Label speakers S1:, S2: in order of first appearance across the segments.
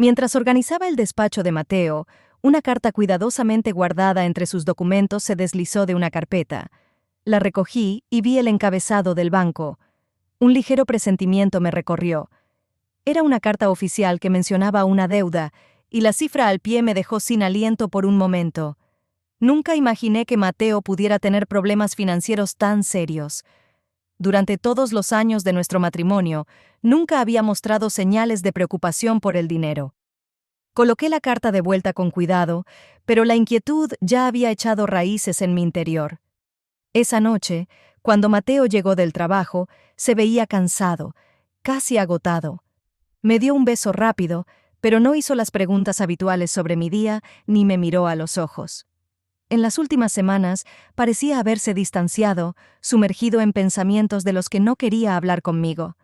S1: Mientras organizaba el despacho de Mateo, una carta cuidadosamente guardada entre sus documentos se deslizó de una carpeta. La recogí y vi el encabezado del banco. Un ligero presentimiento me recorrió. Era una carta oficial que mencionaba una deuda, y la cifra al pie me dejó sin aliento por un momento. Nunca imaginé que Mateo pudiera tener problemas financieros tan serios. Durante todos los años de nuestro matrimonio, nunca había mostrado señales de preocupación por el dinero. Coloqué la carta de vuelta con cuidado, pero la inquietud ya había echado raíces en mi interior. Esa noche, cuando Mateo llegó del trabajo, se veía cansado, casi agotado. Me dio un beso rápido, pero no hizo las preguntas habituales sobre mi día ni me miró a los ojos. En las últimas semanas parecía haberse distanciado, sumergido en pensamientos de los que no quería hablar conmigo.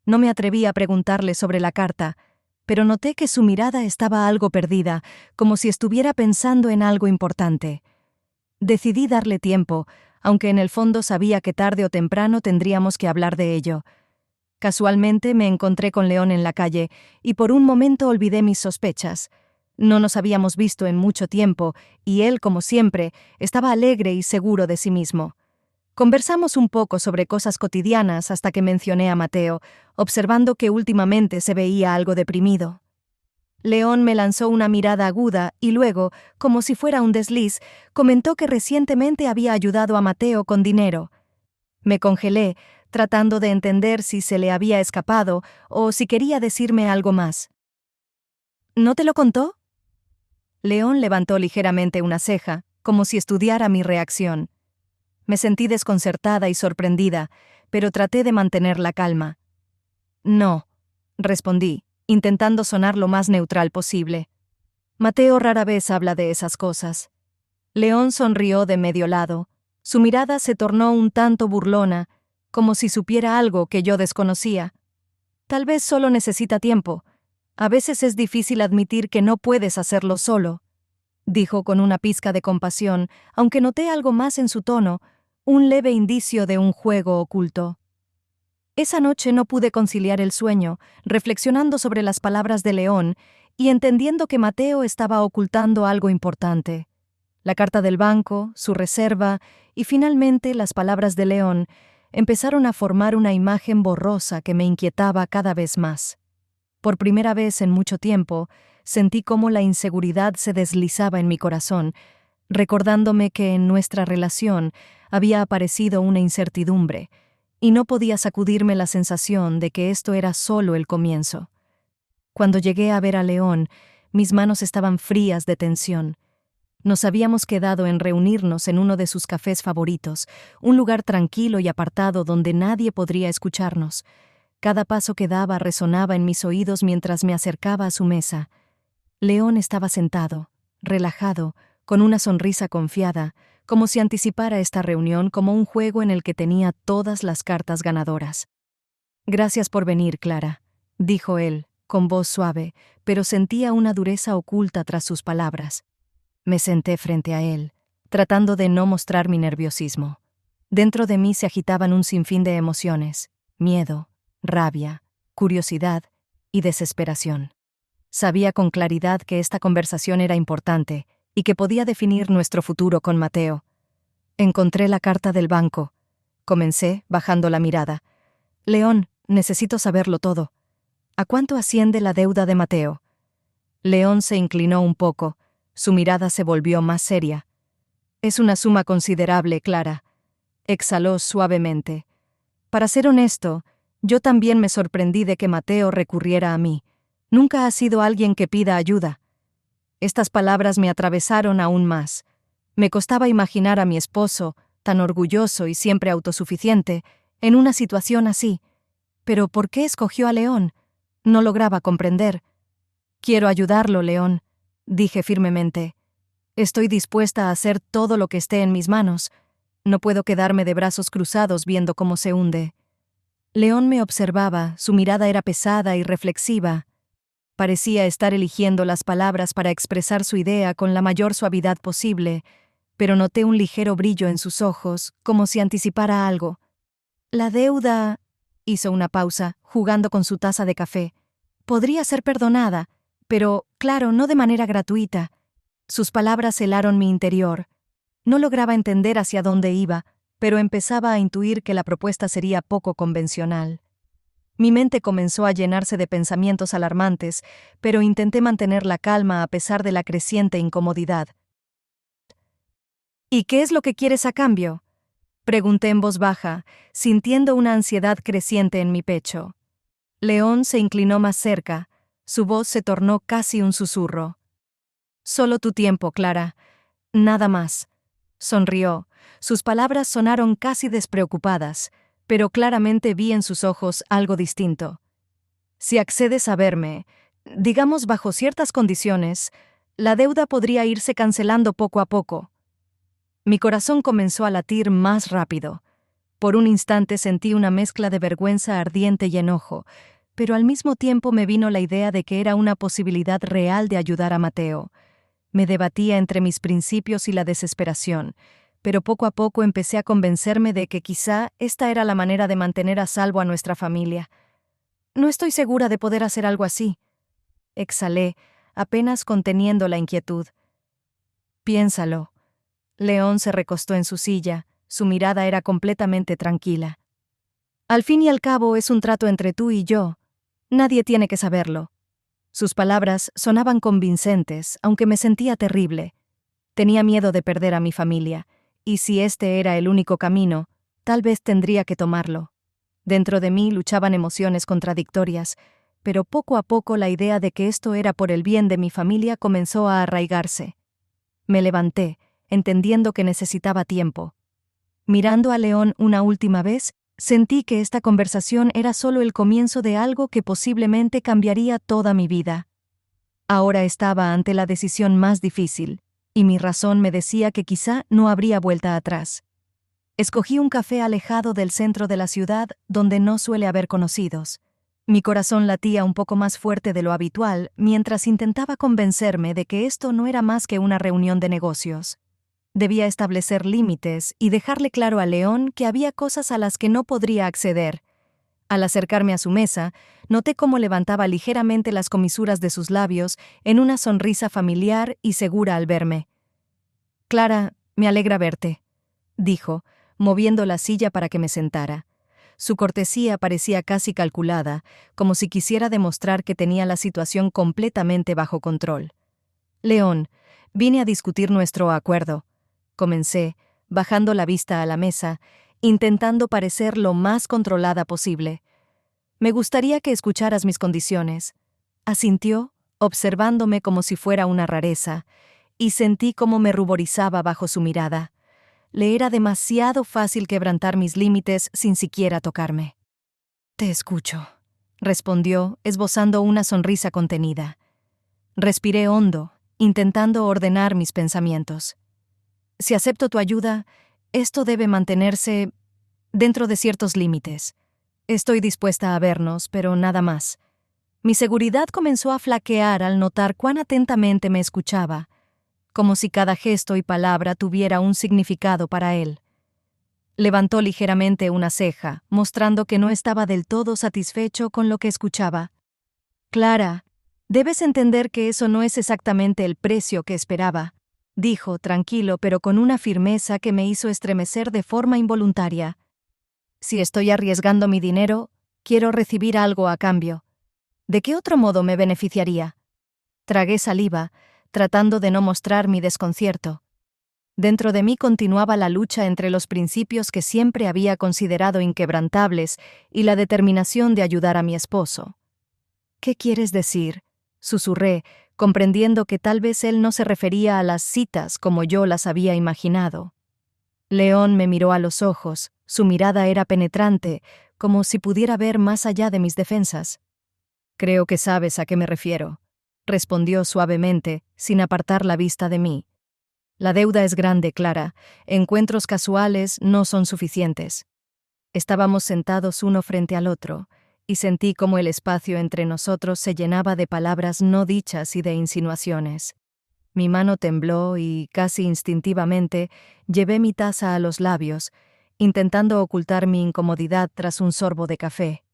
S1: No me atreví a preguntarle sobre la carta, pero noté que su mirada estaba algo perdida, como si estuviera pensando en algo importante. Decidí darle tiempo, aunque en el fondo sabía que tarde o temprano tendríamos que hablar de ello. Casualmente me encontré con León en la calle y por un momento olvidé mis sospechas. No nos habíamos visto en mucho tiempo y él, como siempre, estaba alegre y seguro de sí mismo. Conversamos un poco sobre cosas cotidianas hasta que mencioné a Mateo, observando que últimamente se veía algo deprimido. León me lanzó una mirada aguda y luego, como si fuera un desliz, comentó que recientemente había ayudado a Mateo con dinero. Me congelé, tratando de entender si se le había escapado o si quería decirme algo más. ¿No te lo contó? León levantó ligeramente una ceja, como si estudiara mi reacción. Me sentí desconcertada y sorprendida, pero traté de mantener la calma. No, respondí, intentando sonar lo más neutral posible. Mateo rara vez habla de esas cosas. León sonrió de medio lado. Su mirada se tornó un tanto burlona, como si supiera algo que yo desconocía. Tal vez solo necesita tiempo. A veces es difícil admitir que no puedes hacerlo solo, dijo con una pizca de compasión, aunque noté algo más en su tono, un leve indicio de un juego oculto. Esa noche no pude conciliar el sueño, reflexionando sobre las palabras de León y entendiendo que Mateo estaba ocultando algo importante. La carta del banco, su reserva y finalmente las palabras de León empezaron a formar una imagen borrosa que me inquietaba cada vez más. Por primera vez en mucho tiempo, sentí cómo la inseguridad se deslizaba en mi corazón, recordándome que en nuestra relación había aparecido una incertidumbre, y no podía sacudirme la sensación de que esto era solo el comienzo. Cuando llegué a ver a León, mis manos estaban frías de tensión. Nos habíamos quedado en reunirnos en uno de sus cafés favoritos, un lugar tranquilo y apartado donde nadie podría escucharnos. Cada paso que daba resonaba en mis oídos mientras me acercaba a su mesa. León estaba sentado, relajado, con una sonrisa confiada, como si anticipara esta reunión como un juego en el que tenía todas las cartas ganadoras. «Gracias por venir, Clara», dijo él, con voz suave, pero sentía una dureza oculta tras sus palabras. Me senté frente a él, tratando de no mostrar mi nerviosismo. Dentro de mí se agitaban un sinfín de emociones: miedo, rabia, curiosidad y desesperación. Sabía con claridad que esta conversación era importante y que podía definir nuestro futuro con Mateo. Encontré la carta del banco. Comencé, bajando la mirada. León, necesito saberlo todo. ¿A cuánto asciende la deuda de Mateo? León se inclinó un poco. Su mirada se volvió más seria. Es una suma considerable, Clara. Exhaló suavemente. Para ser honesto, yo también me sorprendí de que Mateo recurriera a mí. Nunca ha sido alguien que pida ayuda. Estas palabras me atravesaron aún más. Me costaba imaginar a mi esposo, tan orgulloso y siempre autosuficiente, en una situación así. Pero ¿por qué escogió a León? No lograba comprender. Quiero ayudarlo, León, dije firmemente. Estoy dispuesta a hacer todo lo que esté en mis manos. No puedo quedarme de brazos cruzados viendo cómo se hunde. León me observaba, su mirada era pesada y reflexiva. Parecía estar eligiendo las palabras para expresar su idea con la mayor suavidad posible, pero noté un ligero brillo en sus ojos, como si anticipara algo. La deuda, hizo una pausa, jugando con su taza de café, podría ser perdonada, pero, claro, no de manera gratuita. Sus palabras helaron mi interior. No lograba entender hacia dónde iba, pero empezaba a intuir que la propuesta sería poco convencional. Mi mente comenzó a llenarse de pensamientos alarmantes, pero intenté mantener la calma a pesar de la creciente incomodidad. ¿Y qué es lo que quieres a cambio?, pregunté en voz baja, sintiendo una ansiedad creciente en mi pecho. León se inclinó más cerca, su voz se tornó casi un susurro. Solo tu tiempo, Clara. Nada más. Sonrió. Sus palabras sonaron casi despreocupadas, pero claramente vi en sus ojos algo distinto. Si accedes a verme, digamos bajo ciertas condiciones, la deuda podría irse cancelando poco a poco. Mi corazón comenzó a latir más rápido. Por un instante sentí una mezcla de vergüenza ardiente y enojo, pero al mismo tiempo me vino la idea de que era una posibilidad real de ayudar a Mateo. Me debatía entre mis principios y la desesperación, pero poco a poco empecé a convencerme de que quizá esta era la manera de mantener a salvo a nuestra familia. No estoy segura de poder hacer algo así. Exhalé, apenas conteniendo la inquietud. Piénsalo. León se recostó en su silla, su mirada era completamente tranquila. Al fin y al cabo es un trato entre tú y yo. Nadie tiene que saberlo. Sus palabras sonaban convincentes, aunque me sentía terrible. Tenía miedo de perder a mi familia, y si este era el único camino, tal vez tendría que tomarlo. Dentro de mí luchaban emociones contradictorias, pero poco a poco la idea de que esto era por el bien de mi familia comenzó a arraigarse. Me levanté, entendiendo que necesitaba tiempo. Mirando a León una última vez, sentí que esta conversación era solo el comienzo de algo que posiblemente cambiaría toda mi vida. Ahora estaba ante la decisión más difícil, y mi razón me decía que quizá no habría vuelta atrás. Escogí un café alejado del centro de la ciudad donde no suele haber conocidos. Mi corazón latía un poco más fuerte de lo habitual mientras intentaba convencerme de que esto no era más que una reunión de negocios. Debía establecer límites y dejarle claro a León que había cosas a las que no podría acceder. Al acercarme a su mesa, noté cómo levantaba ligeramente las comisuras de sus labios en una sonrisa familiar y segura al verme. «Clara, me alegra verte», dijo, moviendo la silla para que me sentara. Su cortesía parecía casi calculada, como si quisiera demostrar que tenía la situación completamente bajo control. «León, vine a discutir nuestro acuerdo», comencé, bajando la vista a la mesa, intentando parecer lo más controlada posible. «Me gustaría que escucharas mis condiciones», asintió, observándome como si fuera una rareza, y sentí cómo me ruborizaba bajo su mirada. Le era demasiado fácil quebrantar mis límites sin siquiera tocarme. «Te escucho», respondió, esbozando una sonrisa contenida. Respiré hondo, intentando ordenar mis pensamientos. «Si acepto tu ayuda, esto debe mantenerse dentro de ciertos límites. Estoy dispuesta a vernos, pero nada más». Mi seguridad comenzó a flaquear al notar cuán atentamente me escuchaba, como si cada gesto y palabra tuviera un significado para él. Levantó ligeramente una ceja, mostrando que no estaba del todo satisfecho con lo que escuchaba. «Clara, debes entender que eso no es exactamente el precio que esperaba», dijo, tranquilo pero con una firmeza que me hizo estremecer de forma involuntaria. «Si estoy arriesgando mi dinero, quiero recibir algo a cambio. ¿De qué otro modo me beneficiaría?». Tragué saliva, tratando de no mostrar mi desconcierto. Dentro de mí continuaba la lucha entre los principios que siempre había considerado inquebrantables y la determinación de ayudar a mi esposo. «¿Qué quieres decir?», susurré, comprendiendo que tal vez él no se refería a las citas como yo las había imaginado. León me miró a los ojos, su mirada era penetrante, como si pudiera ver más allá de mis defensas. «Creo que sabes a qué me refiero», respondió suavemente, sin apartar la vista de mí. «La deuda es grande, Clara. Encuentros casuales no son suficientes». Estábamos sentados uno frente al otro, y sentí cómo el espacio entre nosotros se llenaba de palabras no dichas y de insinuaciones. Mi mano tembló y, casi instintivamente, llevé mi taza a los labios, intentando ocultar mi incomodidad tras un sorbo de café.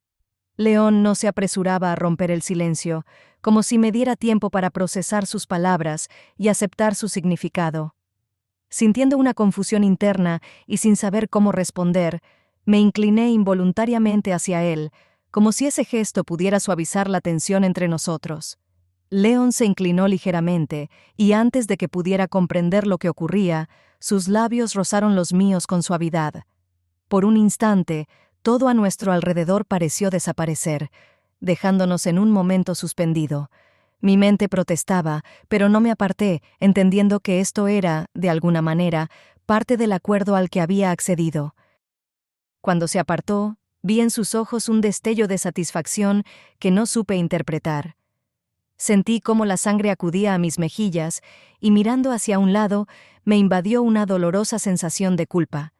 S1: León no se apresuraba a romper el silencio, como si me diera tiempo para procesar sus palabras y aceptar su significado. Sintiendo una confusión interna y sin saber cómo responder, me incliné involuntariamente hacia él, como si ese gesto pudiera suavizar la tensión entre nosotros. León se inclinó ligeramente, y antes de que pudiera comprender lo que ocurría, sus labios rozaron los míos con suavidad. Por un instante, todo a nuestro alrededor pareció desaparecer, dejándonos en un momento suspendido. Mi mente protestaba, pero no me aparté, entendiendo que esto era, de alguna manera, parte del acuerdo al que había accedido. Cuando se apartó, vi en sus ojos un destello de satisfacción que no supe interpretar. Sentí cómo la sangre acudía a mis mejillas, y mirando hacia un lado, me invadió una dolorosa sensación de culpa.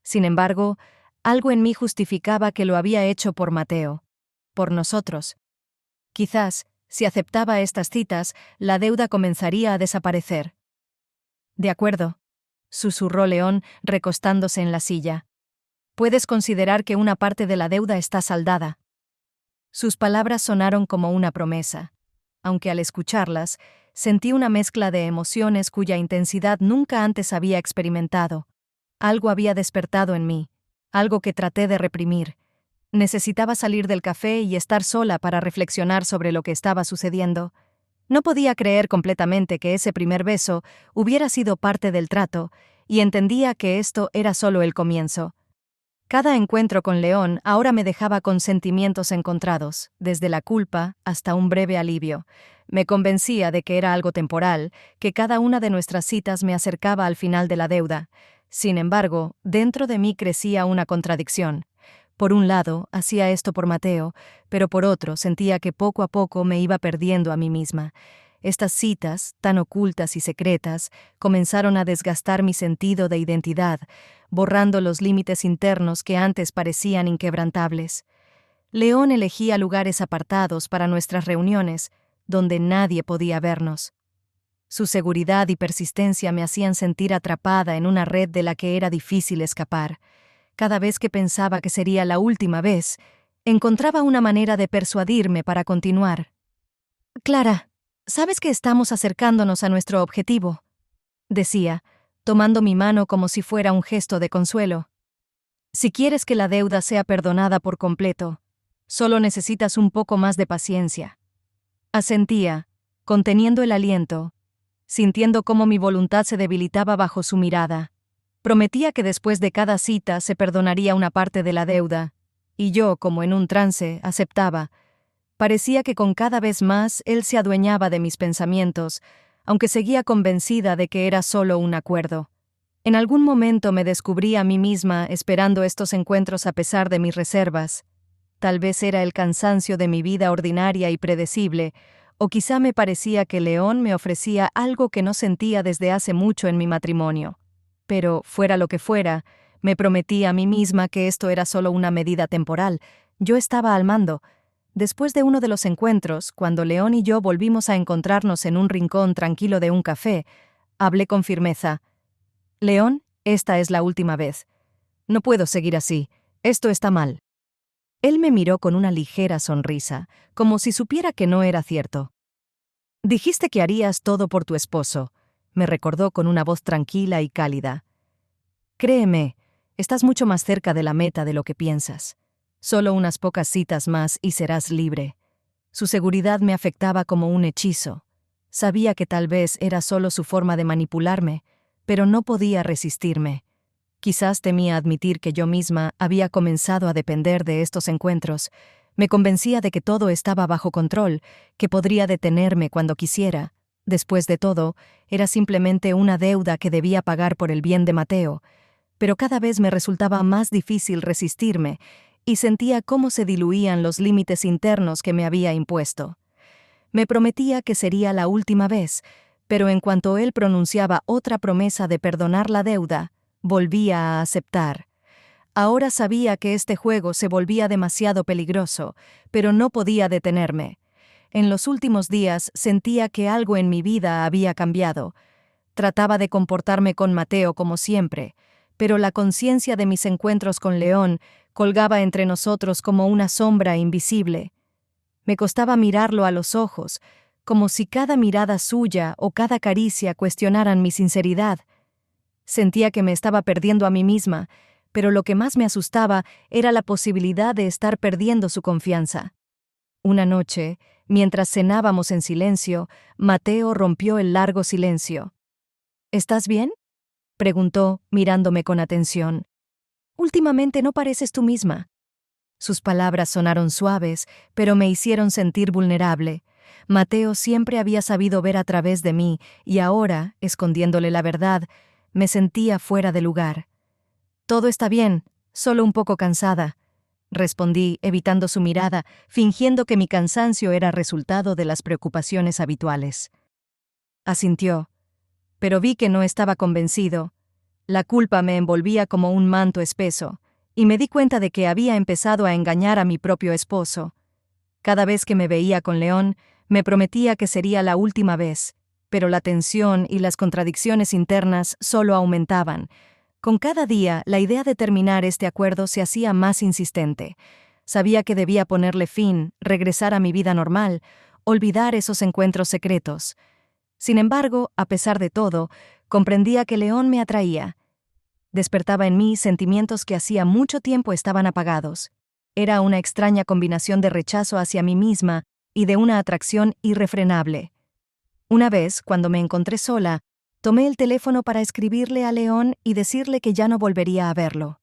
S1: Sin embargo, algo en mí justificaba que lo había hecho por Mateo, por nosotros. Quizás, si aceptaba estas citas, la deuda comenzaría a desaparecer. De acuerdo, susurró León, recostándose en la silla. Puedes considerar que una parte de la deuda está saldada. Sus palabras sonaron como una promesa, aunque al escucharlas, sentí una mezcla de emociones cuya intensidad nunca antes había experimentado. Algo había despertado en mí, algo que traté de reprimir. Necesitaba salir del café y estar sola para reflexionar sobre lo que estaba sucediendo. No podía creer completamente que ese primer beso hubiera sido parte del trato, y entendía que esto era solo el comienzo. Cada encuentro con León ahora me dejaba con sentimientos encontrados, desde la culpa hasta un breve alivio. Me convencía de que era algo temporal, que cada una de nuestras citas me acercaba al final de la deuda. Sin embargo, dentro de mí crecía una contradicción. Por un lado, hacía esto por Mateo, pero por otro sentía que poco a poco me iba perdiendo a mí misma. Estas citas, tan ocultas y secretas, comenzaron a desgastar mi sentido de identidad, borrando los límites internos que antes parecían inquebrantables. León elegía lugares apartados para nuestras reuniones, donde nadie podía vernos. Su seguridad y persistencia me hacían sentir atrapada en una red de la que era difícil escapar. Cada vez que pensaba que sería la última vez, encontraba una manera de persuadirme para continuar. «Clara, sabes que estamos acercándonos a nuestro objetivo», decía, tomando mi mano como si fuera un gesto de consuelo. «Si quieres que la deuda sea perdonada por completo, solo necesitas un poco más de paciencia». Asentía, conteniendo el aliento, sintiendo cómo mi voluntad se debilitaba bajo su mirada. Prometía que después de cada cita se perdonaría una parte de la deuda, y yo, como en un trance, aceptaba. Parecía que con cada vez más él se adueñaba de mis pensamientos, aunque seguía convencida de que era solo un acuerdo. En algún momento me descubrí a mí misma esperando estos encuentros a pesar de mis reservas. Tal vez era el cansancio de mi vida ordinaria y predecible, o quizá me parecía que León me ofrecía algo que no sentía desde hace mucho en mi matrimonio. Pero, fuera lo que fuera, me prometí a mí misma que esto era solo una medida temporal. Yo estaba al mando. Después de uno de los encuentros, cuando León y yo volvimos a encontrarnos en un rincón tranquilo de un café, hablé con firmeza. «León, esta es la última vez. No puedo seguir así. Esto está mal». Él me miró con una ligera sonrisa, como si supiera que no era cierto. «Dijiste que harías todo por tu esposo», me recordó con una voz tranquila y cálida. «Créeme, estás mucho más cerca de la meta de lo que piensas. Solo unas pocas citas más y serás libre». Su seguridad me afectaba como un hechizo. Sabía que tal vez era solo su forma de manipularme, pero no podía resistirme. Quizás temía admitir que yo misma había comenzado a depender de estos encuentros. Me convencía de que todo estaba bajo control, que podría detenerme cuando quisiera. Después de todo, era simplemente una deuda que debía pagar por el bien de Mateo. Pero cada vez me resultaba más difícil resistirme, y sentía cómo se diluían los límites internos que me había impuesto. Me prometía que sería la última vez, pero en cuanto él pronunciaba otra promesa de perdonar la deuda, volvía a aceptar. Ahora sabía que este juego se volvía demasiado peligroso, pero no podía detenerme. En los últimos días sentía que algo en mi vida había cambiado. Trataba de comportarme con Mateo como siempre, pero la conciencia de mis encuentros con León colgaba entre nosotros como una sombra invisible. Me costaba mirarlo a los ojos, como si cada mirada suya o cada caricia cuestionaran mi sinceridad. Sentía que me estaba perdiendo a mí misma, pero lo que más me asustaba era la posibilidad de estar perdiendo su confianza. Una noche, mientras cenábamos en silencio, Mateo rompió el largo silencio. ¿Estás bien?, preguntó, mirándome con atención. Últimamente no pareces tú misma. Sus palabras sonaron suaves, pero me hicieron sentir vulnerable. Mateo siempre había sabido ver a través de mí, y ahora, escondiéndole la verdad, me sentía fuera de lugar. Todo está bien, solo un poco cansada, respondí, evitando su mirada, fingiendo que mi cansancio era resultado de las preocupaciones habituales. Asintió, pero vi que no estaba convencido. La culpa me envolvía como un manto espeso, y me di cuenta de que había empezado a engañar a mi propio esposo. Cada vez que me veía con León, me prometía que sería la última vez, pero la tensión y las contradicciones internas solo aumentaban. Con cada día, la idea de terminar este acuerdo se hacía más insistente. Sabía que debía ponerle fin, regresar a mi vida normal, olvidar esos encuentros secretos. Sin embargo, a pesar de todo, comprendía que León me atraía. Despertaba en mí sentimientos que hacía mucho tiempo estaban apagados. Era una extraña combinación de rechazo hacia mí misma y de una atracción irrefrenable. Una vez, cuando me encontré sola, tomé el teléfono para escribirle a León y decirle que ya no volvería a verlo.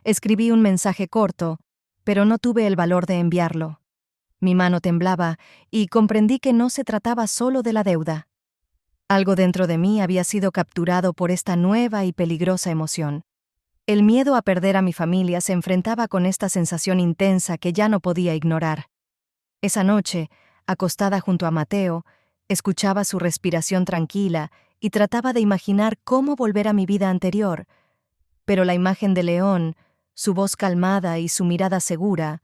S1: Escribí un mensaje corto, pero no tuve el valor de enviarlo. Mi mano temblaba y comprendí que no se trataba solo de la deuda. Algo dentro de mí había sido capturado por esta nueva y peligrosa emoción. El miedo a perder a mi familia se enfrentaba con esta sensación intensa que ya no podía ignorar. Esa noche, acostada junto a Mateo, escuchaba su respiración tranquila y trataba de imaginar cómo volver a mi vida anterior. Pero la imagen de León, su voz calmada y su mirada segura,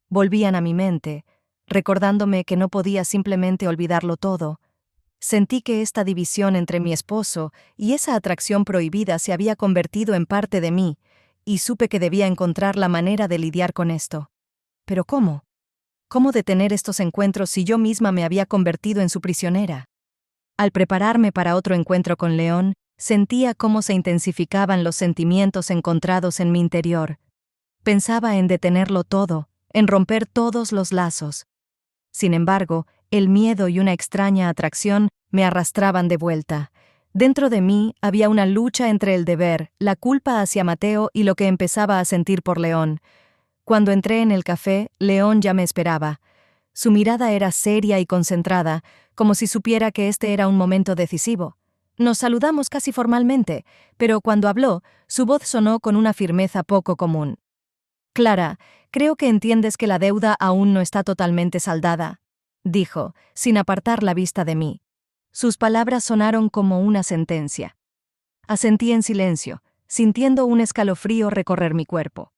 S1: volvían a mi mente, recordándome que no podía simplemente olvidarlo todo. Sentí que esta división entre mi esposo y esa atracción prohibida se había convertido en parte de mí, y supe que debía encontrar la manera de lidiar con esto. ¿Pero cómo? ¿Cómo detener estos encuentros si yo misma me había convertido en su prisionera? Al prepararme para otro encuentro con León, sentía cómo se intensificaban los sentimientos encontrados en mi interior. Pensaba en detenerlo todo, en romper todos los lazos. Sin embargo, el miedo y una extraña atracción me arrastraban de vuelta. Dentro de mí había una lucha entre el deber, la culpa hacia Mateo y lo que empezaba a sentir por León. Cuando entré en el café, León ya me esperaba. Su mirada era seria y concentrada, como si supiera que este era un momento decisivo. Nos saludamos casi formalmente, pero cuando habló, su voz sonó con una firmeza poco común. «Clara, creo que entiendes que la deuda aún no está totalmente saldada», dijo, sin apartar la vista de mí. Sus palabras sonaron como una sentencia. Asentí en silencio, sintiendo un escalofrío recorrer mi cuerpo.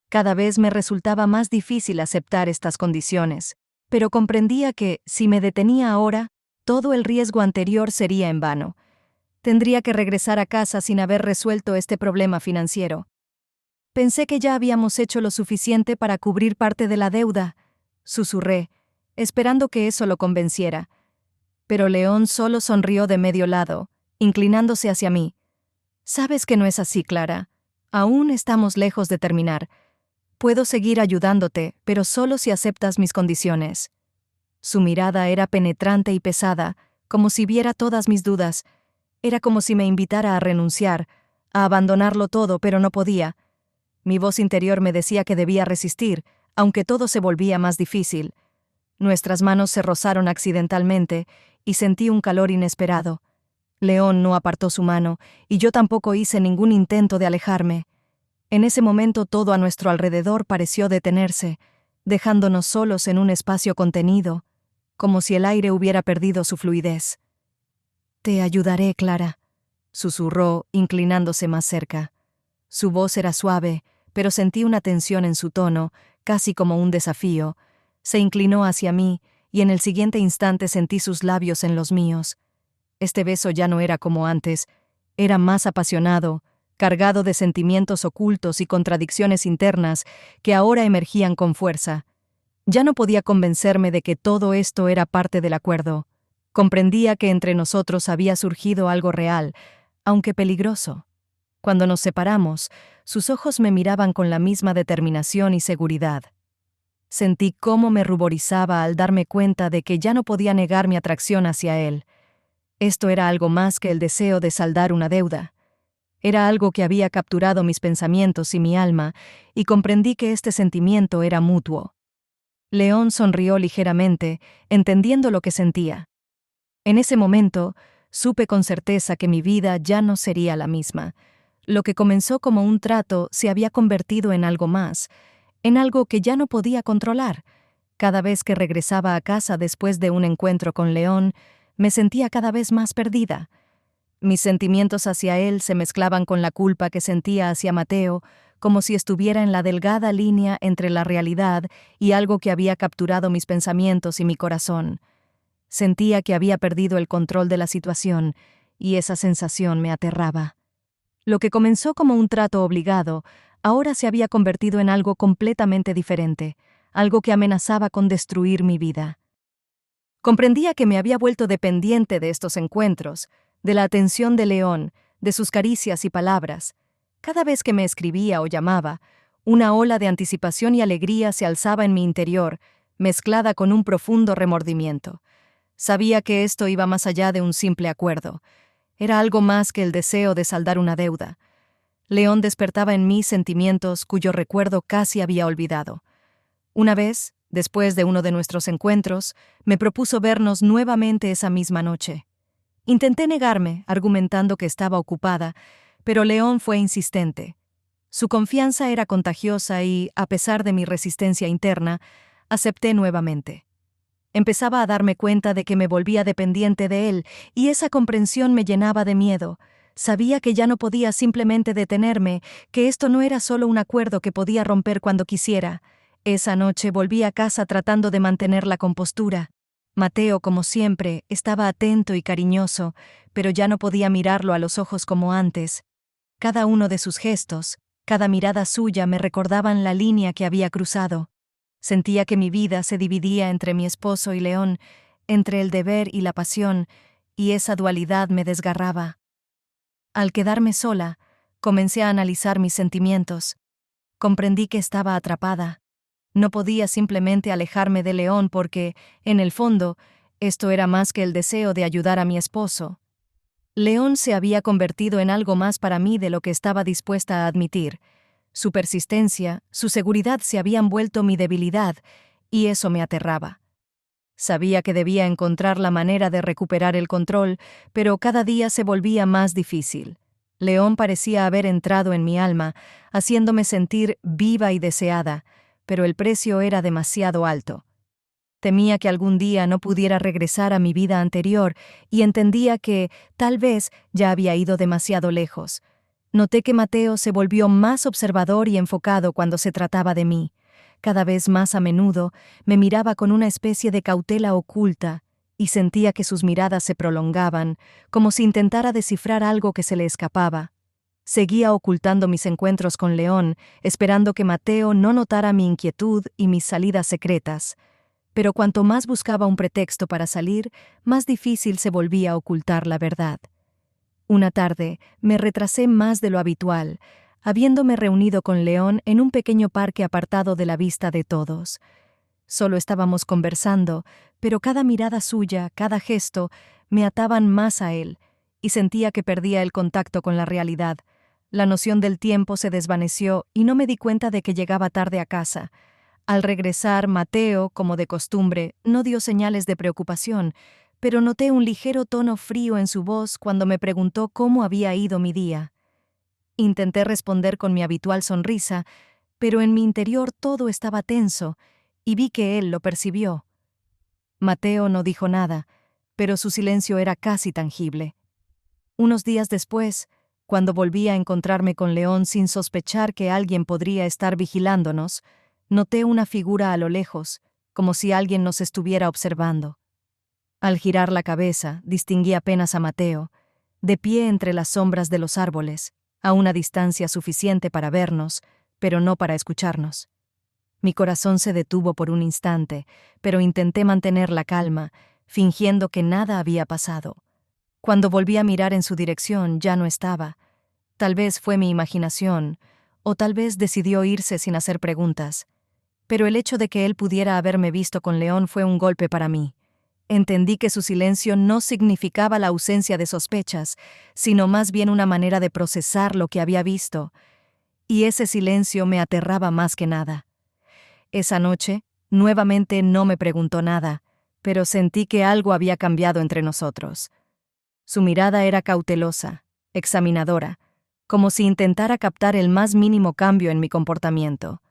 S1: Cada vez me resultaba más difícil aceptar estas condiciones, pero comprendía que, si me detenía ahora, todo el riesgo anterior sería en vano. Tendría que regresar a casa sin haber resuelto este problema financiero. Pensé que ya habíamos hecho lo suficiente para cubrir parte de la deuda, susurré, esperando que eso lo convenciera. Pero León solo sonrió de medio lado, inclinándose hacia mí. «Sabes que no es así, Clara. Aún estamos lejos de terminar. Puedo seguir ayudándote, pero solo si aceptas mis condiciones». Su mirada era penetrante y pesada, como si viera todas mis dudas. Era como si me invitara a renunciar, a abandonarlo todo, pero no podía. Mi voz interior me decía que debía resistir, aunque todo se volvía más difícil. Nuestras manos se rozaron accidentalmente y sentí un calor inesperado. León no apartó su mano y yo tampoco hice ningún intento de alejarme. En ese momento todo a nuestro alrededor pareció detenerse, dejándonos solos en un espacio contenido, como si el aire hubiera perdido su fluidez. «Te ayudaré, Clara», susurró, inclinándose más cerca. Su voz era suave, pero sentí una tensión en su tono, casi como un desafío. Se inclinó hacia mí, y en el siguiente instante sentí sus labios en los míos. Este beso ya no era como antes, era más apasionado, cargado de sentimientos ocultos y contradicciones internas que ahora emergían con fuerza. Ya no podía convencerme de que todo esto era parte del acuerdo. Comprendía que entre nosotros había surgido algo real, aunque peligroso. Cuando nos separamos, sus ojos me miraban con la misma determinación y seguridad. Sentí cómo me ruborizaba al darme cuenta de que ya no podía negar mi atracción hacia él. Esto era algo más que el deseo de saldar una deuda. Era algo que había capturado mis pensamientos y mi alma, y comprendí que este sentimiento era mutuo. León sonrió ligeramente, entendiendo lo que sentía. En ese momento, supe con certeza que mi vida ya no sería la misma. Lo que comenzó como un trato se había convertido en algo más, en algo que ya no podía controlar. Cada vez que regresaba a casa después de un encuentro con León, me sentía cada vez más perdida. Mis sentimientos hacia él se mezclaban con la culpa que sentía hacia Mateo, como si estuviera en la delgada línea entre la realidad y algo que había capturado mis pensamientos y mi corazón. Sentía que había perdido el control de la situación, y esa sensación me aterraba. Lo que comenzó como un trato obligado, ahora se había convertido en algo completamente diferente, algo que amenazaba con destruir mi vida. Comprendía que me había vuelto dependiente de estos encuentros, de la atención de León, de sus caricias y palabras. Cada vez que me escribía o llamaba, una ola de anticipación y alegría se alzaba en mi interior, mezclada con un profundo remordimiento. Sabía que esto iba más allá de un simple acuerdo. Era algo más que el deseo de saldar una deuda. León despertaba en mí sentimientos cuyo recuerdo casi había olvidado. Una vez, después de uno de nuestros encuentros, me propuso vernos nuevamente esa misma noche. Intenté negarme, argumentando que estaba ocupada, pero León fue insistente. Su confianza era contagiosa y, a pesar de mi resistencia interna, acepté nuevamente. Empezaba a darme cuenta de que me volvía dependiente de él, y esa comprensión me llenaba de miedo. Sabía que ya no podía simplemente detenerme, que esto no era solo un acuerdo que podía romper cuando quisiera. Esa noche volví a casa tratando de mantener la compostura. Mateo, como siempre, estaba atento y cariñoso, pero ya no podía mirarlo a los ojos como antes. Cada uno de sus gestos, cada mirada suya me recordaban la línea que había cruzado. Sentía que mi vida se dividía entre mi esposo y León, entre el deber y la pasión, y esa dualidad me desgarraba. Al quedarme sola, comencé a analizar mis sentimientos. Comprendí que estaba atrapada. No podía simplemente alejarme de León porque, en el fondo, esto era más que el deseo de ayudar a mi esposo. León se había convertido en algo más para mí de lo que estaba dispuesta a admitir. Su persistencia, su seguridad se habían vuelto mi debilidad, y eso me aterraba. Sabía que debía encontrar la manera de recuperar el control, pero cada día se volvía más difícil. León parecía haber entrado en mi alma, haciéndome sentir viva y deseada, pero el precio era demasiado alto. Temía que algún día no pudiera regresar a mi vida anterior y entendía que, tal vez, ya había ido demasiado lejos. Noté que Mateo se volvió más observador y enfocado cuando se trataba de mí. Cada vez más a menudo me miraba con una especie de cautela oculta y sentía que sus miradas se prolongaban, como si intentara descifrar algo que se le escapaba. Seguía ocultando mis encuentros con León, esperando que Mateo no notara mi inquietud y mis salidas secretas. Pero cuanto más buscaba un pretexto para salir, más difícil se volvía ocultar la verdad. Una tarde me retrasé más de lo habitual, habiéndome reunido con León en un pequeño parque apartado de la vista de todos. Solo estábamos conversando, pero cada mirada suya, cada gesto, me ataban más a él, y sentía que perdía el contacto con la realidad. La noción del tiempo se desvaneció y no me di cuenta de que llegaba tarde a casa. Al regresar, Mateo, como de costumbre, no dio señales de preocupación, pero noté un ligero tono frío en su voz cuando me preguntó cómo había ido mi día. Intenté responder con mi habitual sonrisa, pero en mi interior todo estaba tenso, y vi que él lo percibió. Mateo no dijo nada, pero su silencio era casi tangible. Unos días después, cuando volví a encontrarme con León sin sospechar que alguien podría estar vigilándonos, noté una figura a lo lejos, como si alguien nos estuviera observando. Al girar la cabeza, distinguí apenas a Mateo, de pie entre las sombras de los árboles, a una distancia suficiente para vernos, pero no para escucharnos. Mi corazón se detuvo por un instante, pero intenté mantener la calma, fingiendo que nada había pasado. Cuando volví a mirar en su dirección, ya no estaba. Tal vez fue mi imaginación, o tal vez decidió irse sin hacer preguntas. Pero el hecho de que él pudiera haberme visto con León fue un golpe para mí. Entendí que su silencio no significaba la ausencia de sospechas, sino más bien una manera de procesar lo que había visto. Y ese silencio me aterraba más que nada. Esa noche, nuevamente no me preguntó nada, pero sentí que algo había cambiado entre nosotros. Su mirada era cautelosa, examinadora, como si intentara captar el más mínimo cambio en mi comportamiento.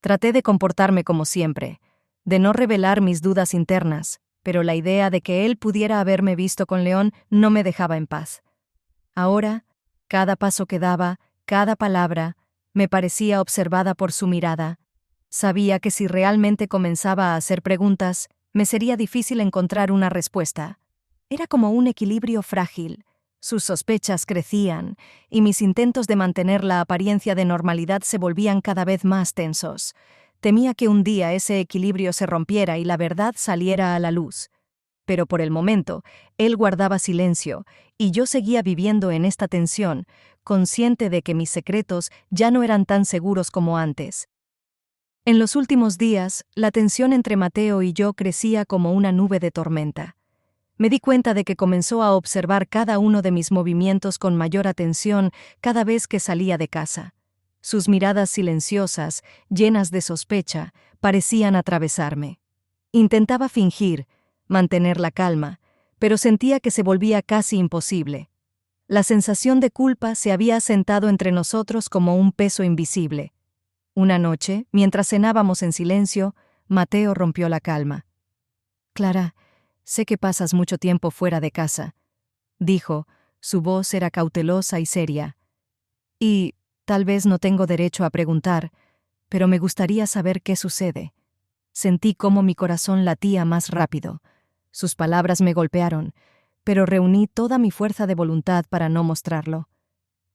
S1: Traté de comportarme como siempre, de no revelar mis dudas internas, pero la idea de que él pudiera haberme visto con León no me dejaba en paz. Ahora, cada paso que daba, cada palabra, me parecía observada por su mirada. Sabía que si realmente comenzaba a hacer preguntas, me sería difícil encontrar una respuesta. Era como un equilibrio frágil. Sus sospechas crecían, y mis intentos de mantener la apariencia de normalidad se volvían cada vez más tensos. Temía que un día ese equilibrio se rompiera y la verdad saliera a la luz. Pero por el momento, él guardaba silencio, y yo seguía viviendo en esta tensión, consciente de que mis secretos ya no eran tan seguros como antes. En los últimos días, la tensión entre Mateo y yo crecía como una nube de tormenta. Me di cuenta de que comenzó a observar cada uno de mis movimientos con mayor atención cada vez que salía de casa. Sus miradas silenciosas, llenas de sospecha, parecían atravesarme. Intentaba fingir, mantener la calma, pero sentía que se volvía casi imposible. La sensación de culpa se había asentado entre nosotros como un peso invisible. Una noche, mientras cenábamos en silencio, Mateo rompió la calma. «Clara, sé que pasas mucho tiempo fuera de casa», dijo. Su voz era cautelosa y seria. «Y tal vez no tengo derecho a preguntar, pero me gustaría saber qué sucede». Sentí cómo mi corazón latía más rápido. Sus palabras me golpearon, pero reuní toda mi fuerza de voluntad para no mostrarlo.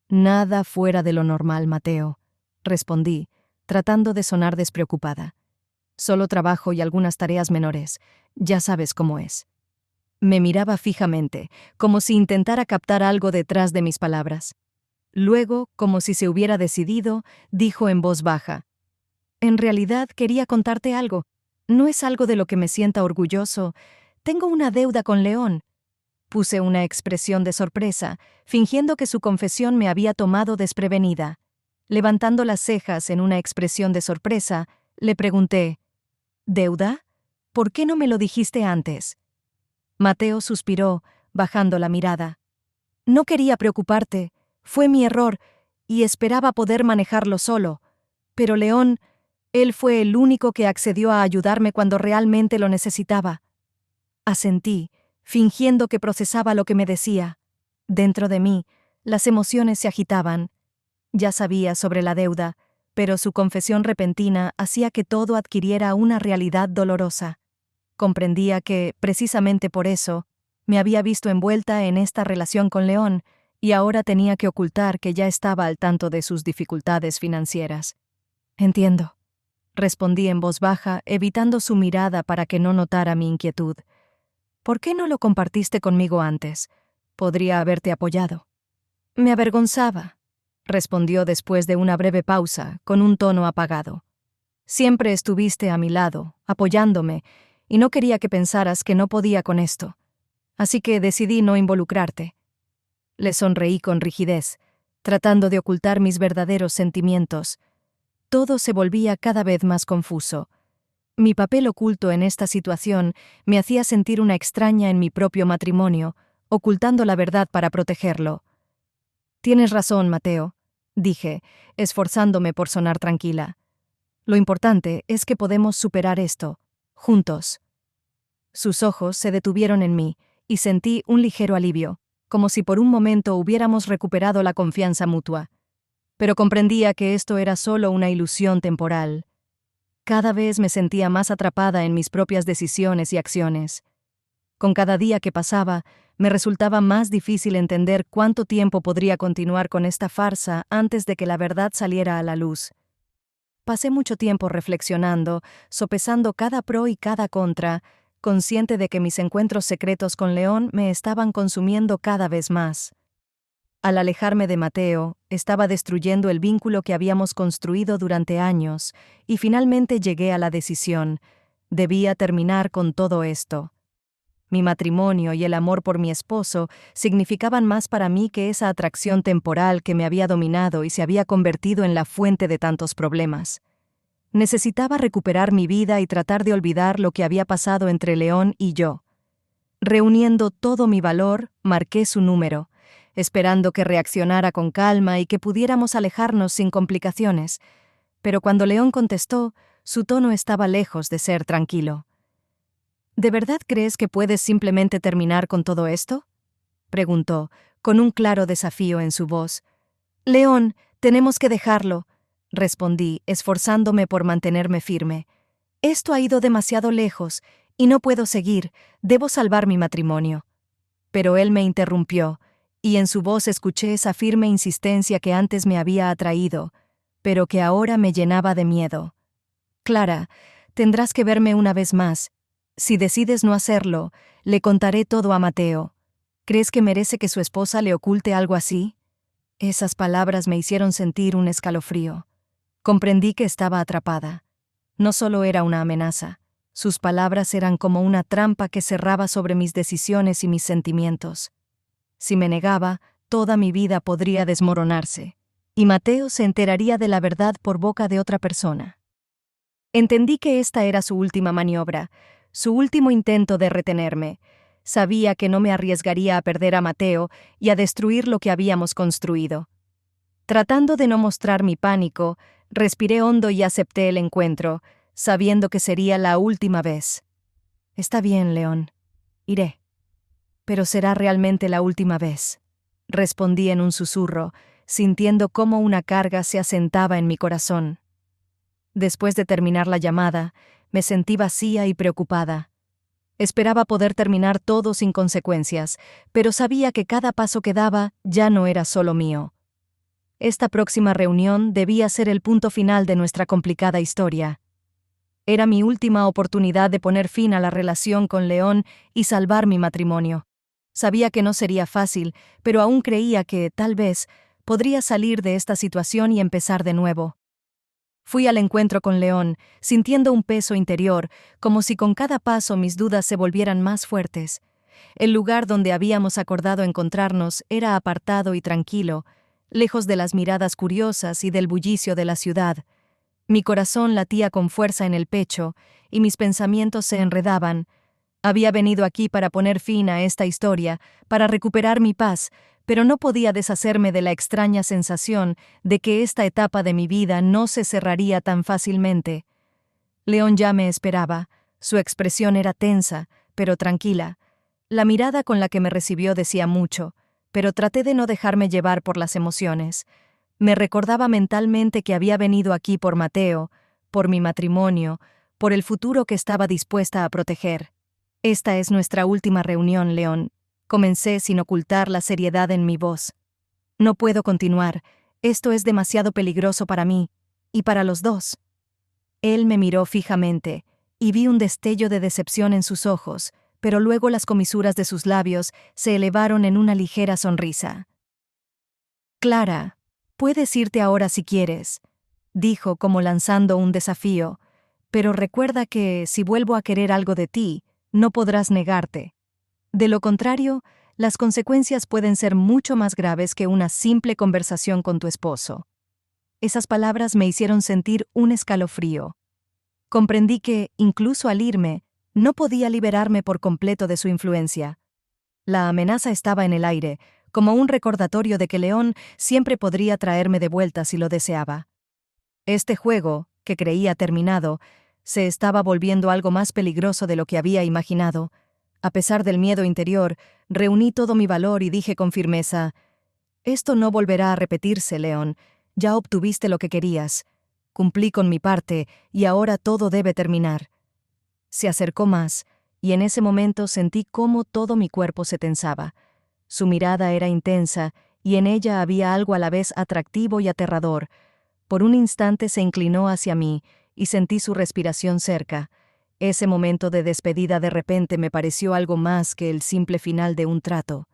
S1: «Nada fuera de lo normal, Mateo», respondí, tratando de sonar despreocupada. «Solo trabajo y algunas tareas menores. Ya sabes cómo es». Me miraba fijamente, como si intentara captar algo detrás de mis palabras. Luego, como si se hubiera decidido, dijo en voz baja: «En realidad quería contarte algo. No es algo de lo que me sienta orgulloso. Tengo una deuda con León». Puse una expresión de sorpresa, fingiendo que su confesión me había tomado desprevenida. Levantando las cejas en una expresión de sorpresa, le pregunté: «¿Deuda? ¿Por qué no me lo dijiste antes?». Mateo suspiró, bajando la mirada. «No quería preocuparte. Fue mi error, y esperaba poder manejarlo solo. Pero León, él fue el único que accedió a ayudarme cuando realmente lo necesitaba». Asentí, fingiendo que procesaba lo que me decía. Dentro de mí, las emociones se agitaban. Ya sabía sobre la deuda, pero su confesión repentina hacía que todo adquiriera una realidad dolorosa. Comprendía que, precisamente por eso, me había visto envuelta en esta relación con León, y ahora tenía que ocultar que ya estaba al tanto de sus dificultades financieras. «Entiendo», respondí en voz baja, evitando su mirada para que no notara mi inquietud. «¿Por qué no lo compartiste conmigo antes? Podría haberte apoyado». «Me avergonzaba», respondió después de una breve pausa, con un tono apagado. «Siempre estuviste a mi lado, apoyándome, y no quería que pensaras que no podía con esto. Así que decidí no involucrarte». Le sonreí con rigidez, tratando de ocultar mis verdaderos sentimientos. Todo se volvía cada vez más confuso. Mi papel oculto en esta situación me hacía sentir una extraña en mi propio matrimonio, ocultando la verdad para protegerlo. «Tienes razón, Mateo», dije, esforzándome por sonar tranquila. «Lo importante es que podemos superar esto, juntos». Sus ojos se detuvieron en mí, y sentí un ligero alivio, como si por un momento hubiéramos recuperado la confianza mutua. Pero comprendía que esto era solo una ilusión temporal. Cada vez me sentía más atrapada en mis propias decisiones y acciones. Con cada día que pasaba, Me resultaba más difícil entender cuánto tiempo podría continuar con esta farsa antes de que la verdad saliera a la luz. Pasé mucho tiempo reflexionando, sopesando cada pro y cada contra, consciente de que mis encuentros secretos con León me estaban consumiendo cada vez más. Al alejarme de Mateo, estaba destruyendo el vínculo que habíamos construido durante años, y finalmente llegué a la decisión: debía terminar con todo esto. Mi matrimonio y el amor por mi esposo significaban más para mí que esa atracción temporal que me había dominado y se había convertido en la fuente de tantos problemas. Necesitaba recuperar mi vida y tratar de olvidar lo que había pasado entre León y yo. Reuniendo todo mi valor, marqué su número, esperando que reaccionara con calma y que pudiéramos alejarnos sin complicaciones. Pero cuando León contestó, su tono estaba lejos de ser tranquilo. ¿De verdad crees que puedes simplemente terminar con todo esto?, preguntó, con un claro desafío en su voz. León, tenemos que dejarlo, respondí, esforzándome por mantenerme firme. Esto ha ido demasiado lejos, y no puedo seguir, debo salvar mi matrimonio. Pero él me interrumpió, y en su voz escuché esa firme insistencia que antes me había atraído, pero que ahora me llenaba de miedo. Clara, tendrás que verme una vez más. Si decides no hacerlo, le contaré todo a Mateo. ¿Crees que merece que su esposa le oculte algo así? Esas palabras me hicieron sentir un escalofrío. Comprendí que estaba atrapada. No solo era una amenaza. Sus palabras eran como una trampa que cerraba sobre mis decisiones y mis sentimientos. Si me negaba, toda mi vida podría desmoronarse, y Mateo se enteraría de la verdad por boca de otra persona. Entendí que esta era su última maniobra, su último intento de retenerme. Sabía que no me arriesgaría a perder a Mateo y a destruir lo que habíamos construido. Tratando de no mostrar mi pánico, respiré hondo y acepté el encuentro, sabiendo que sería la última vez. Está bien, León. Iré. Pero será realmente la última vez, respondí en un susurro, sintiendo cómo una carga se asentaba en mi corazón. Después de terminar la llamada, me sentí vacía y preocupada. Esperaba poder terminar todo sin consecuencias, pero sabía que cada paso que daba ya no era solo mío. Esta próxima reunión debía ser el punto final de nuestra complicada historia. Era mi última oportunidad de poner fin a la relación con León y salvar mi matrimonio. Sabía que no sería fácil, pero aún creía que, tal vez, podría salir de esta situación y empezar de nuevo. Fui al encuentro con León, sintiendo un peso interior, como si con cada paso mis dudas se volvieran más fuertes. El lugar donde habíamos acordado encontrarnos era apartado y tranquilo, lejos de las miradas curiosas y del bullicio de la ciudad. Mi corazón latía con fuerza en el pecho, y mis pensamientos se enredaban. Había venido aquí para poner fin a esta historia, para recuperar mi paz, pero no podía deshacerme de la extraña sensación de que esta etapa de mi vida no se cerraría tan fácilmente. León ya me esperaba. Su expresión era tensa, pero tranquila. La mirada con la que me recibió decía mucho, pero traté de no dejarme llevar por las emociones. Me recordaba mentalmente que había venido aquí por Mateo, por mi matrimonio, por el futuro que estaba dispuesta a proteger. Esta es nuestra última reunión, León. Comencé sin ocultar la seriedad en mi voz. No puedo continuar. Esto es demasiado peligroso para mí, y para los dos. Él me miró fijamente, y vi un destello de decepción en sus ojos, pero luego las comisuras de sus labios se elevaron en una ligera sonrisa. Clara, puedes irte ahora si quieres, dijo como lanzando un desafío, pero recuerda que, si vuelvo a querer algo de ti, no podrás negarte. De lo contrario, las consecuencias pueden ser mucho más graves que una simple conversación con tu esposo. Esas palabras me hicieron sentir un escalofrío. Comprendí que, incluso al irme, no podía liberarme por completo de su influencia. La amenaza estaba en el aire, como un recordatorio de que León siempre podría traerme de vuelta si lo deseaba. Este juego, que creía terminado, se estaba volviendo algo más peligroso de lo que había imaginado. A pesar del miedo interior, reuní todo mi valor y dije con firmeza: «Esto no volverá a repetirse, León. Ya obtuviste lo que querías. Cumplí con mi parte y ahora todo debe terminar». Se acercó más, y en ese momento sentí cómo todo mi cuerpo se tensaba. Su mirada era intensa, y en ella había algo a la vez atractivo y aterrador. Por un instante se inclinó hacia mí, y sentí su respiración cerca. Ese momento de despedida de repente me pareció algo más que el simple final de un trato.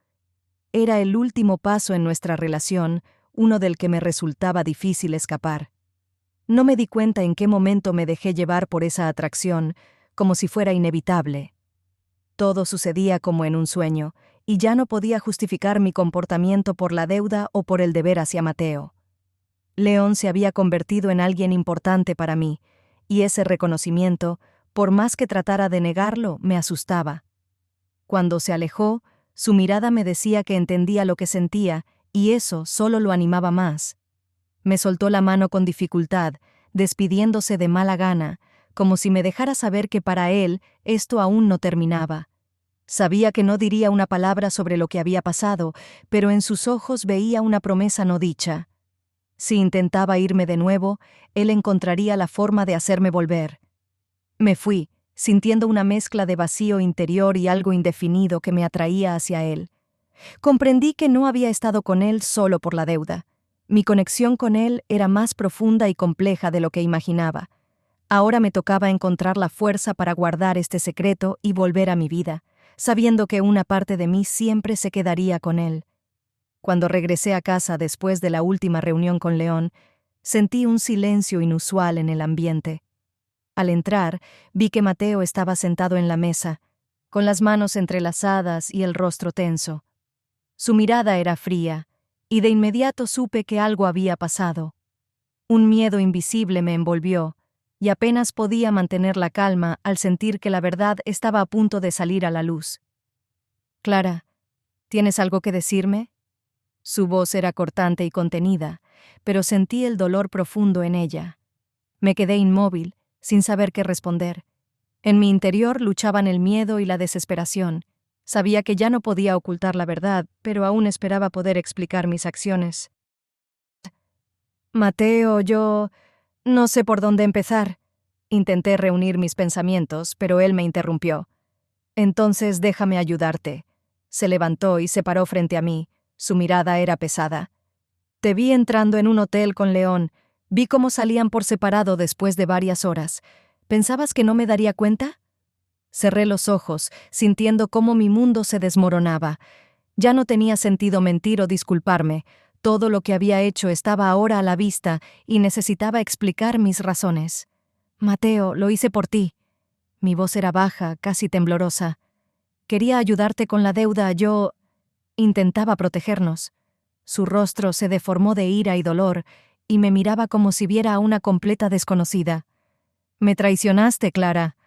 S1: Era el último paso en nuestra relación, uno del que me resultaba difícil escapar. No me di cuenta en qué momento me dejé llevar por esa atracción, como si fuera inevitable. Todo sucedía como en un sueño, y ya no podía justificar mi comportamiento por la deuda o por el deber hacia Mateo. León se había convertido en alguien importante para mí, y ese reconocimiento, por más que tratara de negarlo, me asustaba. Cuando se alejó, su mirada me decía que entendía lo que sentía, y eso solo lo animaba más. Me soltó la mano con dificultad, despidiéndose de mala gana, como si me dejara saber que para él esto aún no terminaba. Sabía que no diría una palabra sobre lo que había pasado, pero en sus ojos veía una promesa no dicha. Si intentaba irme de nuevo, él encontraría la forma de hacerme volver. Me fui, sintiendo una mezcla de vacío interior y algo indefinido que me atraía hacia él. Comprendí que no había estado con él solo por la deuda. Mi conexión con él era más profunda y compleja de lo que imaginaba. Ahora me tocaba encontrar la fuerza para guardar este secreto y volver a mi vida, sabiendo que una parte de mí siempre se quedaría con él. Cuando regresé a casa después de la última reunión con León, sentí un silencio inusual en el ambiente. Al entrar, vi que Mateo estaba sentado en la mesa, con las manos entrelazadas y el rostro tenso. Su mirada era fría, y de inmediato supe que algo había pasado. Un miedo invisible me envolvió, y apenas podía mantener la calma al sentir que la verdad estaba a punto de salir a la luz. «Clara, ¿tienes algo que decirme?». Su voz era cortante y contenida, pero sentí el dolor profundo en ella. Me quedé inmóvil, sin saber qué responder. En mi interior luchaban el miedo y la desesperación. Sabía que ya no podía ocultar la verdad, pero aún esperaba poder explicar mis acciones. «Mateo, yo no sé por dónde empezar». Intenté reunir mis pensamientos, pero él me interrumpió. «Entonces déjame ayudarte». Se levantó y se paró frente a mí. Su mirada era pesada. «Te vi entrando en un hotel con León. Vi cómo salían por separado después de varias horas. ¿Pensabas que no me daría cuenta?». Cerré los ojos, sintiendo cómo mi mundo se desmoronaba. Ya no tenía sentido mentir o disculparme. Todo lo que había hecho estaba ahora a la vista y necesitaba explicar mis razones. «Mateo, lo hice por ti». Mi voz era baja, casi temblorosa. «Quería ayudarte con la deuda, yo...». Intentaba protegernos. Su rostro se deformó de ira y dolor, y me miraba como si viera a una completa desconocida. «Me traicionaste, Clara.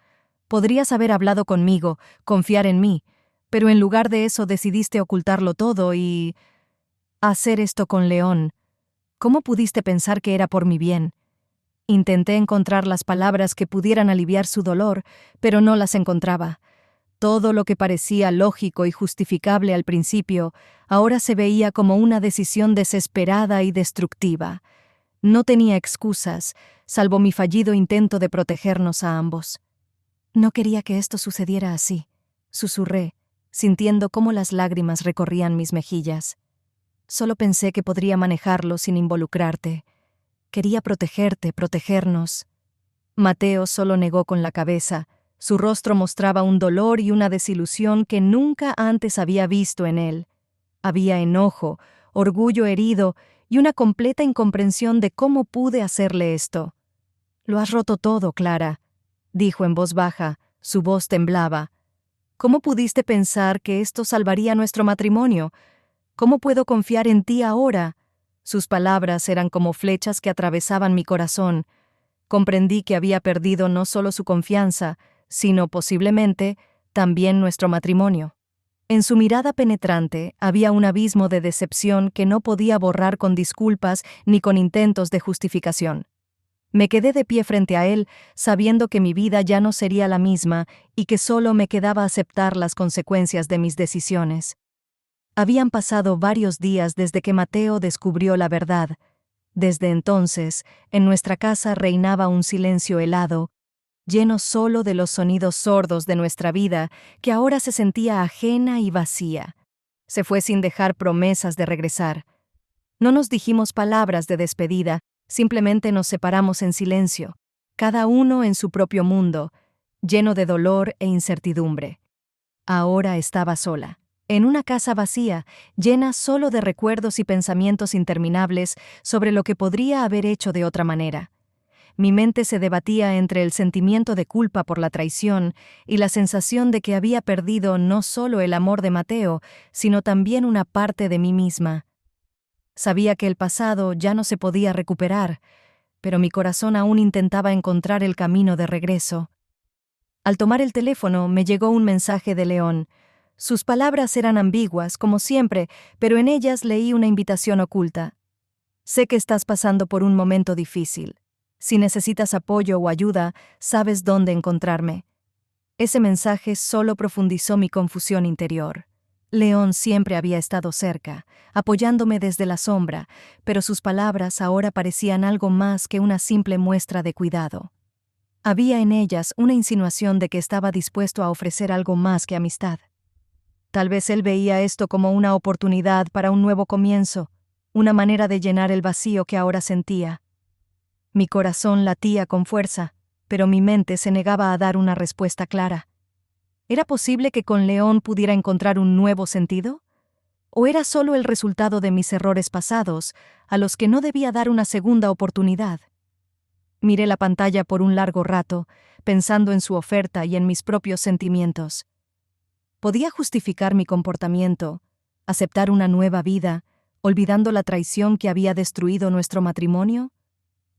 S1: Podrías haber hablado conmigo, confiar en mí, pero en lugar de eso decidiste ocultarlo todo y... hacer esto con León. ¿Cómo pudiste pensar que era por mi bien?». Intenté encontrar las palabras que pudieran aliviar su dolor, pero no las encontraba. Todo lo que parecía lógico y justificable al principio, ahora se veía como una decisión desesperada y destructiva. No tenía excusas, salvo mi fallido intento de protegernos a ambos. «No quería que esto sucediera así», susurré, sintiendo cómo las lágrimas recorrían mis mejillas. «Solo pensé que podría manejarlo sin involucrarte. Quería protegerte, protegernos». Mateo solo negó con la cabeza. Su rostro mostraba un dolor y una desilusión que nunca antes había visto en él. Había enojo, orgullo herido y una completa incomprensión de cómo pude hacerle esto. «Lo has roto todo, Clara», dijo en voz baja. Su voz temblaba. «¿Cómo pudiste pensar que esto salvaría nuestro matrimonio? ¿Cómo puedo confiar en ti ahora?». Sus palabras eran como flechas que atravesaban mi corazón. Comprendí que había perdido no solo su confianza, sino, posiblemente, también nuestro matrimonio. En su mirada penetrante había un abismo de decepción que no podía borrar con disculpas ni con intentos de justificación. Me quedé de pie frente a él, sabiendo que mi vida ya no sería la misma y que solo me quedaba aceptar las consecuencias de mis decisiones. Habían pasado varios días desde que Mateo descubrió la verdad. Desde entonces, en nuestra casa reinaba un silencio helado, lleno solo de los sonidos sordos de nuestra vida, que ahora se sentía ajena y vacía. Se fue sin dejar promesas de regresar. No nos dijimos palabras de despedida, simplemente nos separamos en silencio, cada uno en su propio mundo, lleno de dolor e incertidumbre. Ahora estaba sola, en una casa vacía, llena solo de recuerdos y pensamientos interminables sobre lo que podría haber hecho de otra manera. Mi mente se debatía entre el sentimiento de culpa por la traición y la sensación de que había perdido no solo el amor de Mateo, sino también una parte de mí misma. Sabía que el pasado ya no se podía recuperar, pero mi corazón aún intentaba encontrar el camino de regreso. Al tomar el teléfono me llegó un mensaje de León. Sus palabras eran ambiguas, como siempre, pero en ellas leí una invitación oculta. Sé que estás pasando por un momento difícil. Si necesitas apoyo o ayuda, sabes dónde encontrarme. Ese mensaje solo profundizó mi confusión interior. León siempre había estado cerca, apoyándome desde la sombra, pero sus palabras ahora parecían algo más que una simple muestra de cuidado. Había en ellas una insinuación de que estaba dispuesto a ofrecer algo más que amistad. Tal vez él veía esto como una oportunidad para un nuevo comienzo, una manera de llenar el vacío que ahora sentía. Mi corazón latía con fuerza, pero mi mente se negaba a dar una respuesta clara. ¿Era posible que con León pudiera encontrar un nuevo sentido? ¿O era solo el resultado de mis errores pasados, a los que no debía dar una segunda oportunidad? Miré la pantalla por un largo rato, pensando en su oferta y en mis propios sentimientos. ¿Podía justificar mi comportamiento, aceptar una nueva vida, olvidando la traición que había destruido nuestro matrimonio?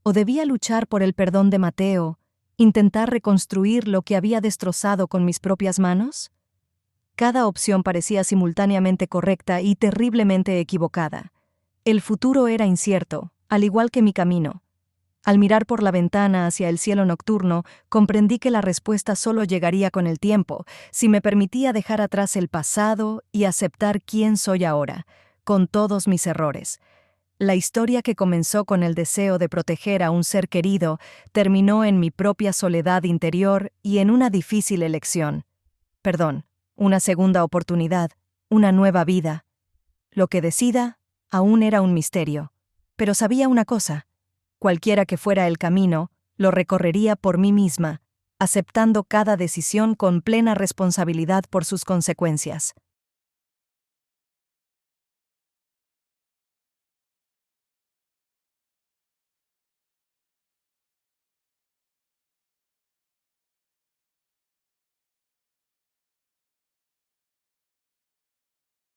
S1: ¿O debía luchar por el perdón de Mateo, intentar reconstruir lo que había destrozado con mis propias manos? Cada opción parecía simultáneamente correcta y terriblemente equivocada. El futuro era incierto, al igual que mi camino. Al mirar por la ventana hacia el cielo nocturno, comprendí que la respuesta solo llegaría con el tiempo, si me permitía dejar atrás el pasado y aceptar quién soy ahora, con todos mis errores. La historia que comenzó con el deseo de proteger a un ser querido terminó en mi propia soledad interior y en una difícil elección. Perdón, una segunda oportunidad, una nueva vida. Lo que decida aún era un misterio, pero sabía una cosa: cualquiera que fuera el camino, lo recorrería por mí misma, aceptando cada decisión con plena responsabilidad por sus consecuencias.